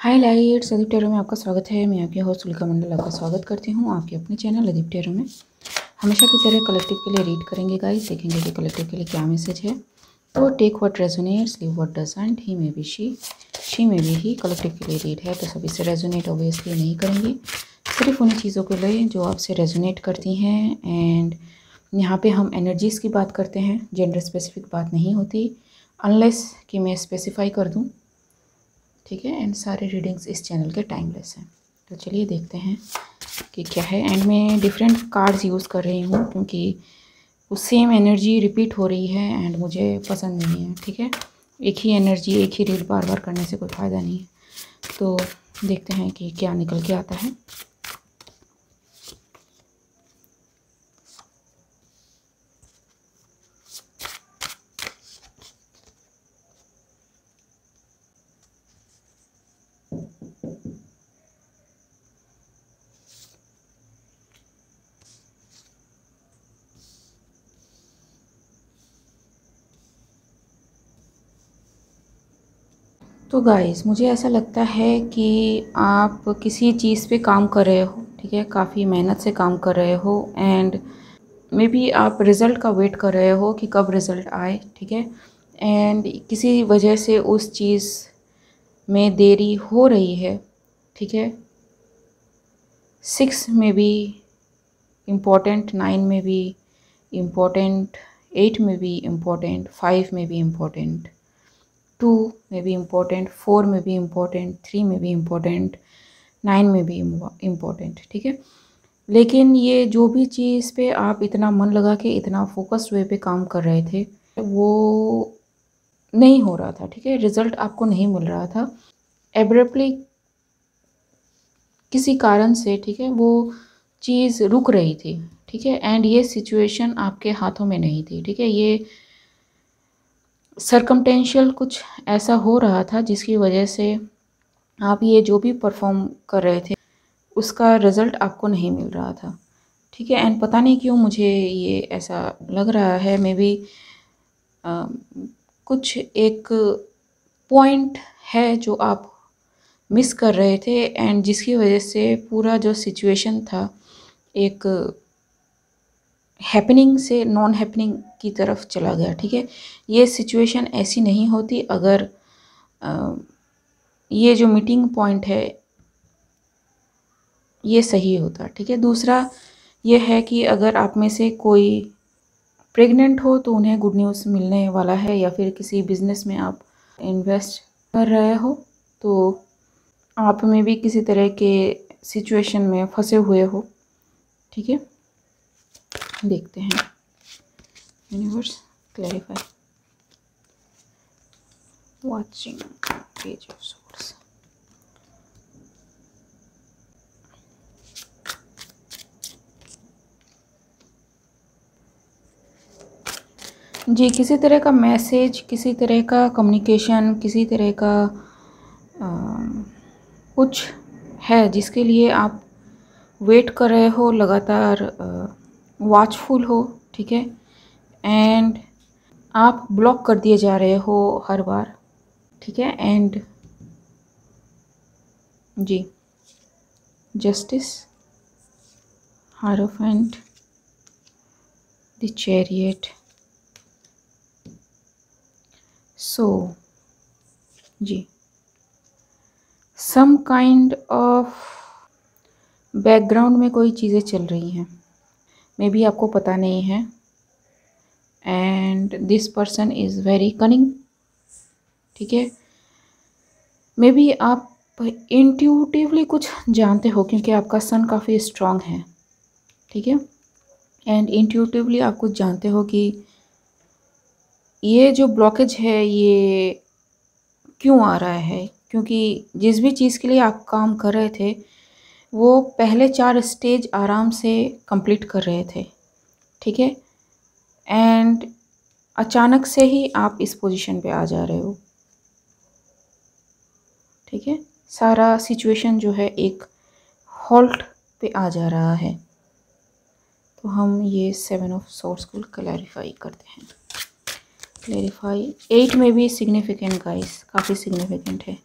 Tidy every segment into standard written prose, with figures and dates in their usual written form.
हाय lights, Adeep tarot में आपका स्वागत है। मैं आपकी होस्ट सुलिका मंडल आपका स्वागत करती हूँ आपके अपने चैनल अदीप टेरो में। हमेशा की तरह कलेक्टिव के लिए रीड करेंगे गाइस, देखेंगे कि कलेक्टिव के लिए क्या मैसेज है। तो take what resonates, leave what doesn't, he may be she may be he. Collective के लिए रीड है तो सभी से रेजोनेट ऑब्वियसली नहीं करेंगे, सिर्फ उन्हीं चीज़ों को ले जो आपसे रेजोनेट करती हैं। एंड यहाँ पे हम एनर्जीज़ की बात करते हैं, जेंडर स्पेसिफिक बात नहीं होती अनलेस कि मैं स्पेसिफाई कर दूँ, ठीक है। एंड सारे रीडिंग्स इस चैनल के टाइमलेस हैं। तो चलिए देखते हैं कि क्या है। एंड मैं डिफरेंट कार्ड्स यूज़ कर रही हूँ क्योंकि वो सेम एनर्जी रिपीट हो रही है एंड मुझे पसंद नहीं है, ठीक है। एक ही एनर्जी एक ही रीड बार बार करने से कोई फ़ायदा नहीं है। तो देखते हैं कि क्या निकल के आता है। तो गाइस, मुझे ऐसा लगता है कि आप किसी चीज़ पे काम कर रहे हो, ठीक है, काफ़ी मेहनत से काम कर रहे हो एंड मे बी आप रिज़ल्ट का वेट कर रहे हो कि कब रिज़ल्ट आए, ठीक है। एंड किसी वजह से उस चीज़ में देरी हो रही है, ठीक है। 6 में भी इम्पोर्टेंट, 9 में भी इम्पोर्टेंट, 8 में भी इम्पोर्टेंट, 5 में भी इम्पोर्टेंट, 2 में भी इम्पोर्टेंट, 4 में भी इम्पोर्टेंट, 3 में भी इम्पोर्टेंट, 9 में भी इम्पोर्टेंट, ठीक है। लेकिन ये जो भी चीज़ पे आप इतना मन लगा के इतना फोकस्ड वे पे काम कर रहे थे वो नहीं हो रहा था, ठीक है। रिज़ल्ट आपको नहीं मिल रहा था एब्रप्टली किसी कारण से, ठीक है। वो चीज़ रुक रही थी, ठीक है। एंड ये सिचुएशन आपके हाथों में नहीं थी, ठीक है। ये सरकमटेंशियल कुछ ऐसा हो रहा था जिसकी वजह से आप ये जो भी परफॉर्म कर रहे थे उसका रिज़ल्ट आपको नहीं मिल रहा था, ठीक है। एंड पता नहीं क्यों मुझे ये ऐसा लग रहा है, मे बी कुछ एक पॉइंट है जो आप मिस कर रहे थे एंड जिसकी वजह से पूरा जो सिचुएशन था एक हैपनिंग से नॉन हैपनिंग की तरफ चला गया, ठीक है। ये सिचुएशन ऐसी नहीं होती अगर ये जो मीटिंग पॉइंट है ये सही होता, ठीक है। दूसरा ये है कि अगर आप में से कोई प्रेग्नेंट हो तो उन्हें गुड न्यूज़ मिलने वाला है, या फिर किसी बिजनेस में आप इन्वेस्ट कर रहे हो तो आप में भी किसी तरह के सिचुएशन में फंसे हुए हो, ठीक है। देखते हैं universe clarify watching page of source. जी, किसी तरह का मैसेज, किसी तरह का कम्युनिकेशन, किसी तरह का कुछ है जिसके लिए आप वेट कर रहे हो, लगातार वॉचफुल हो, ठीक है। एंड आप ब्लॉक कर दिए जा रहे हो हर बार, ठीक है। एंड जी, justice, hierophant, the chariot, so जी, सम काइंड ऑफ बैकग्राउंड में कोई चीज़ें चल रही हैं, मे बी आपको पता नहीं है। And this person is very cunning, ठीक है। मे बी आप इंट्यूटिवली कुछ जानते हो क्योंकि आपका सन काफ़ी स्ट्रांग है, ठीक है। एंड इंट्यूटिवली आप कुछ जानते हो कि ये जो ब्लॉकेज है ये क्यों आ रहा है, क्योंकि जिस भी चीज़ के लिए आप काम कर रहे थे वो पहले 4 स्टेज आराम से कंप्लीट कर रहे थे, ठीक है। एंड अचानक से ही आप इस पोजीशन पे आ जा रहे हो, ठीक है। सारा सिचुएशन जो है एक हॉल्ट पे आ जा रहा है। तो हम ये 7 ऑफ सोर्स को क्लैरिफाई करते हैं। क्लैरिफाई 8 में भी सिग्निफिकेंट गाइस, काफ़ी सिग्निफिकेंट है।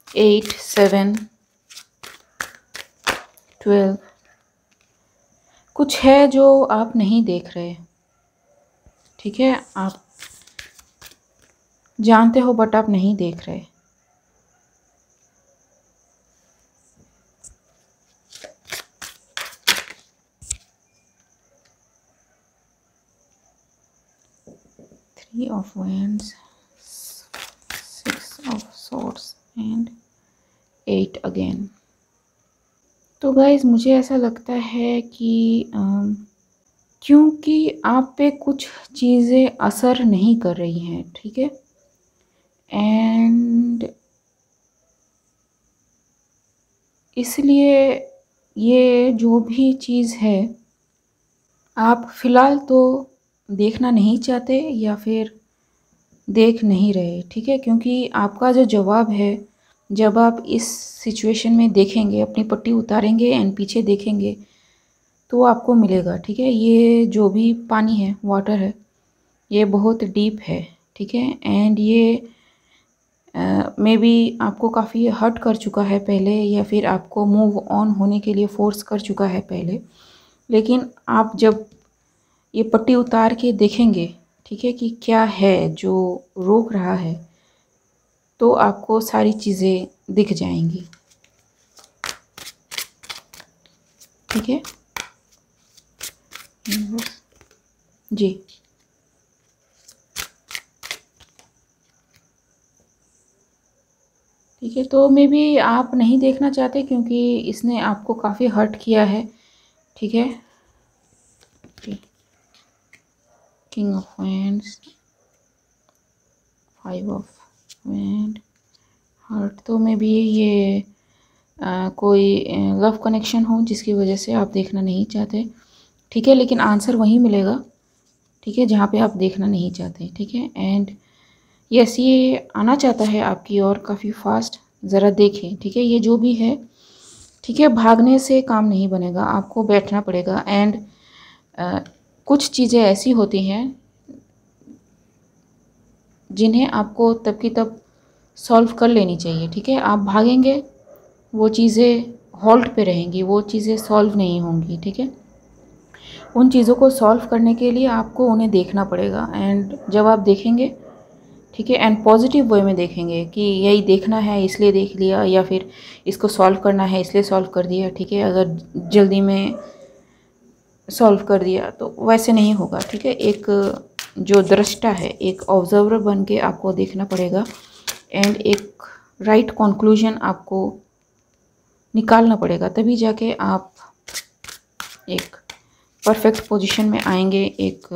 8, 7, 12। कुछ है जो आप नहीं देख रहे, ठीक है, आप जानते हो बट आप नहीं देख रहे। Three of Wands, 6 of Swords and 8 again। तो गाइज मुझे ऐसा लगता है कि क्योंकि आप पे कुछ चीज़ें असर नहीं कर रही हैं, ठीक है, एंड इसलिए ये जो भी चीज़ है आप फ़िलहाल तो देखना नहीं चाहते या फिर देख नहीं रहे, ठीक है, क्योंकि आपका जो जवाब है जब आप इस सिचुएशन में देखेंगे, अपनी पट्टी उतारेंगे एंड पीछे देखेंगे तो आपको मिलेगा, ठीक है। ये जो भी पानी है, वाटर है, ये बहुत डीप है, ठीक है, एंड ये मे बी आपको काफ़ी हर्ट कर चुका है पहले या फिर आपको मूव ऑन होने के लिए फोर्स कर चुका है पहले, लेकिन आप जब ये पट्टी उतार के देखेंगे, ठीक है, कि क्या है जो रोक रहा है, तो आपको सारी चीज़ें दिख जाएंगी, ठीक है जी। ठीक है, तो मे बी आप नहीं देखना चाहते क्योंकि इसने आपको काफ़ी हर्ट किया है, ठीक है। King of wands, 5 of wand, hurt. तो मे बी ये कोई लव कनेक्शन हो जिसकी वजह से आप देखना नहीं चाहते, ठीक है, लेकिन आंसर वहीं मिलेगा, ठीक है, जहाँ पे आप देखना नहीं चाहते, ठीक है। एंड यस, ये आना चाहता है आपकी और काफ़ी फास्ट, ज़रा देखें, ठीक है, ये जो भी है, ठीक है, भागने से काम नहीं बनेगा, आपको बैठना पड़ेगा। एंड कुछ चीज़ें ऐसी होती हैं जिन्हें आपको तब की तब सॉल्व कर लेनी चाहिए, ठीक है। आप भागेंगे, वो चीज़ें हॉल्ट पे रहेंगी, वो चीज़ें सॉल्व नहीं होंगी, ठीक है। उन चीज़ों को सॉल्व करने के लिए आपको उन्हें देखना पड़ेगा, एंड जब आप देखेंगे, ठीक है, एंड पॉजिटिव वे में देखेंगे कि यही देखना है इसलिए देख लिया, या फिर इसको सॉल्व करना है इसलिए सॉल्व कर दिया, ठीक है। अगर जल्दी में सॉल्व कर दिया तो वैसे नहीं होगा, ठीक है। एक जो दृष्टा है, एक ऑब्जर्वर बन के आपको देखना पड़ेगा, एंड एक राइट कंक्लूजन आपको निकालना पड़ेगा, तभी जाके आप एक परफेक्ट पोजीशन में आएंगे, एक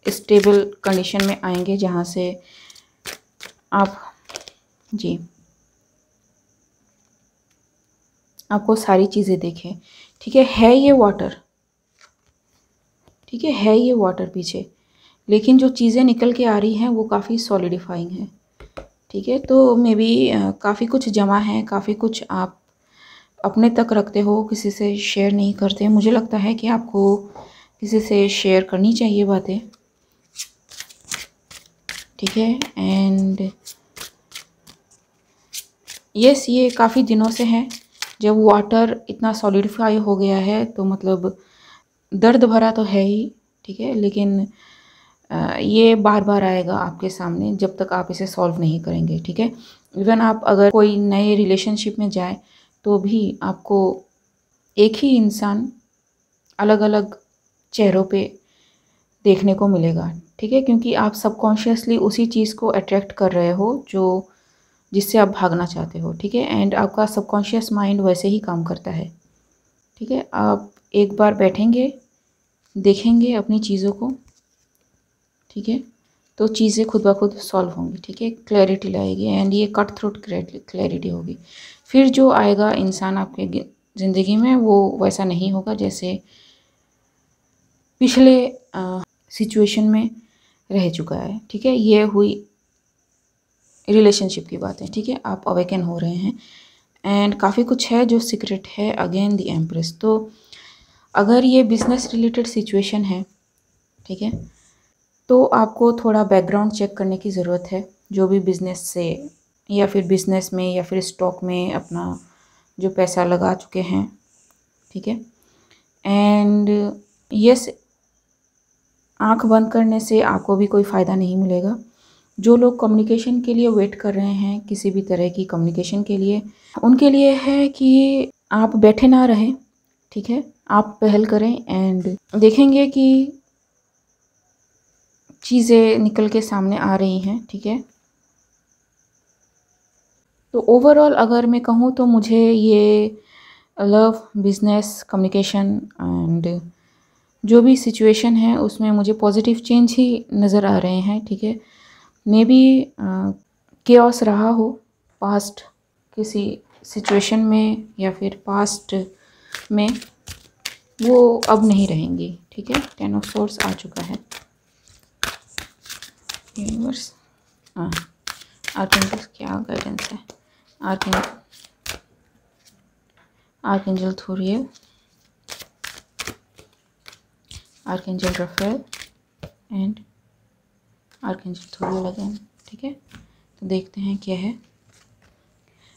स्टेबल कंडीशन में आएंगे जहाँ से आप जी आपको सारी चीज़ें देखें, ठीक है ये वाटर, ठीक है ये वाटर पीछे, लेकिन जो चीज़ें निकल के आ रही हैं वो काफ़ी सॉलिडिफाइंग है, ठीक है। तो मे बी काफ़ी कुछ जमा है, काफ़ी कुछ आप अपने तक रखते हो, किसी से शेयर नहीं करते। मुझे लगता है कि आपको किसी से शेयर करनी चाहिए बातें, ठीक है। एंड यस, ये काफ़ी दिनों से है, जब वाटर इतना सॉलिडिफाई हो गया है तो मतलब दर्द भरा तो है ही, ठीक है, लेकिन ये बार बार आएगा आपके सामने जब तक आप इसे सॉल्व नहीं करेंगे, ठीक है। इवन आप अगर कोई नए रिलेशनशिप में जाए तो भी आपको एक ही इंसान अलग अलग चेहरों पे देखने को मिलेगा, ठीक है, क्योंकि आप सबकॉन्शियसली उसी चीज़ को अट्रैक्ट कर रहे हो जो जिससे आप भागना चाहते हो, ठीक है। एंड आपका सबकॉन्शियस माइंड वैसे ही काम करता है, ठीक है। आप एक बार बैठेंगे, देखेंगे अपनी चीज़ों को, ठीक है, तो चीज़ें खुद ब खुद सॉल्व होंगी, ठीक है, क्लैरिटी लाएगी, एंड ये कट थ्रोट क्लैरिटी होगी। फिर जो आएगा इंसान आपके ज़िंदगी में वो वैसा नहीं होगा जैसे पिछले सिचुएशन में रह चुका है, ठीक है। ये हुई रिलेशनशिप की बात है, ठीक है, आप अवेकन हो रहे हैं, एंड काफ़ी कुछ है जो सीक्रेट है। अगेन द एम्प्रेस, तो अगर ये बिजनेस रिलेटेड सिचुएशन है, ठीक है, तो आपको थोड़ा बैकग्राउंड चेक करने की ज़रूरत है, जो भी बिज़नेस से या फिर बिजनेस में या फिर स्टॉक में अपना जो पैसा लगा चुके हैं, ठीक है। एंड यस, आंख बंद करने से आपको भी कोई फ़ायदा नहीं मिलेगा। जो लोग कम्युनिकेशन के लिए वेट कर रहे हैं, किसी भी तरह की कम्युनिकेशन के लिए, उनके लिए है कि आप बैठे ना रहें, ठीक है। आप पहल करें एंड देखेंगे कि चीज़ें निकल के सामने आ रही हैं, ठीक है। तो ओवरऑल अगर मैं कहूँ तो मुझे ये लव, बिजनेस, कम्युनिकेशन एंड जो भी सिचुएशन है उसमें मुझे पॉजिटिव चेंज ही नज़र आ रहे हैं, ठीक है। मे बी केओस रहा हो पास्ट किसी सिचुएशन में या फिर पास्ट में, वो अब नहीं रहेंगी, ठीक है। 10 ऑफ सोर्स आ चुका है। यूनिवर्स, हाँ, आर्कएंजल क्या गाइडेंस है? Archangel Thoriel, archangel Raphael and archangel Thoriel again, ठीक है। तो देखते हैं क्या है।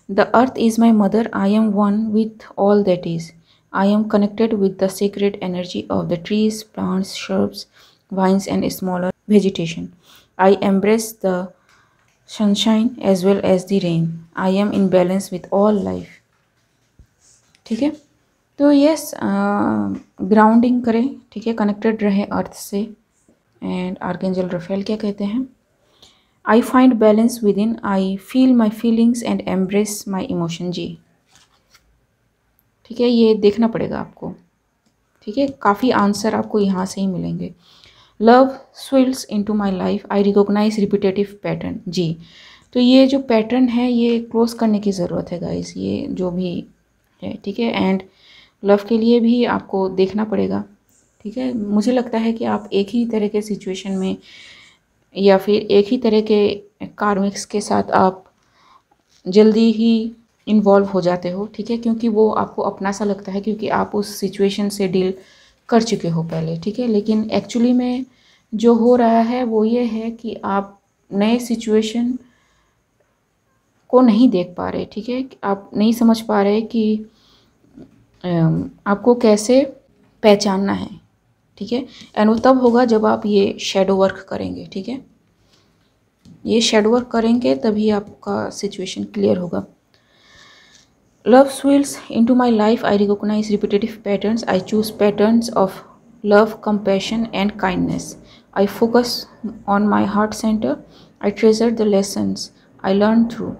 The earth is my mother, I am one with all that is, I am connected with the secret energy of the trees, plants, shrubs, vines and smaller vegetation. I embrace the sunshine as well as the rain. I am in balance with all life. ठीक है। तो yes, grounding करें, ठीक है, connected रहे अर्थ से। And archangel Rafale क्या कहते हैं? I find balance within, I feel my feelings and embrace my emotion. जी, ठीक है, ये देखना पड़ेगा आपको, ठीक है। काफ़ी आंसर आपको यहाँ से ही मिलेंगे। Love swirls into my life, I recognise repetitive pattern. जी, तो ये जो पैटर्न है ये क्लोज करने की ज़रूरत है गाइस, ये जो भी है, ठीक है। एंड लव के लिए भी आपको देखना पड़ेगा, ठीक है। मुझे लगता है कि आप एक ही तरह के सिचुएशन में या फिर एक ही तरह के कार्मिक्स के साथ आप जल्दी ही इन्वॉल्व हो जाते हो, ठीक है, क्योंकि वो आपको अपना सा लगता है, क्योंकि आप उस सिचुएशन से डील कर चुके हो पहले, ठीक है। लेकिन एक्चुअली में जो हो रहा है वो ये है कि आप नए सिचुएशन को नहीं देख पा रहे, ठीक है। आप नहीं समझ पा रहे कि आपको कैसे पहचानना है, ठीक है। एंड वो तब होगा जब आप ये शेडो वर्क करेंगे, ठीक है। ये शेडो वर्क करेंगे तभी आपका सिचुएशन क्लियर होगा। Love swirls into my life. I recognize repetitive patterns. I choose patterns of love, compassion, and kindness. I focus on my heart center. I treasure the lessons I learned through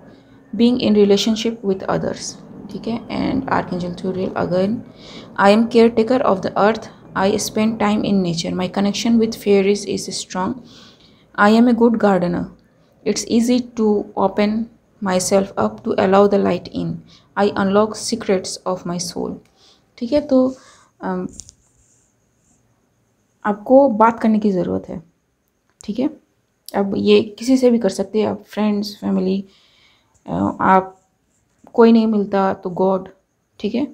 being in relationship with others. ठीक है। And Archangel Turiel again. I am caretaker of the earth. I spend time in nature. My connection with fairies is strong. I am a good gardener. It's easy to open myself up to allow the light in. I unlock secrets of my soul. ठीक है। तो आपको बात करने की ज़रूरत है, ठीक है। अब ये किसी से भी कर सकते हैं आप, फ्रेंड्स, फैमिली, आप कोई नहीं मिलता तो गॉड, ठीक है,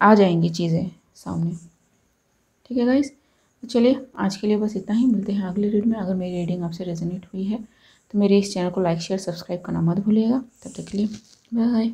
आ जाएंगी चीज़ें सामने, ठीक है गाइस। तो चलिए आज के लिए बस इतना ही, मिलते हैं अगले रीड में। अगर मेरी रीडिंग आपसे रेजोनेट हुई है तो मेरे इस चैनल को लाइक, शेयर, सब्सक्राइब करना मत भूलिएगा। तब तक के लिए बाय।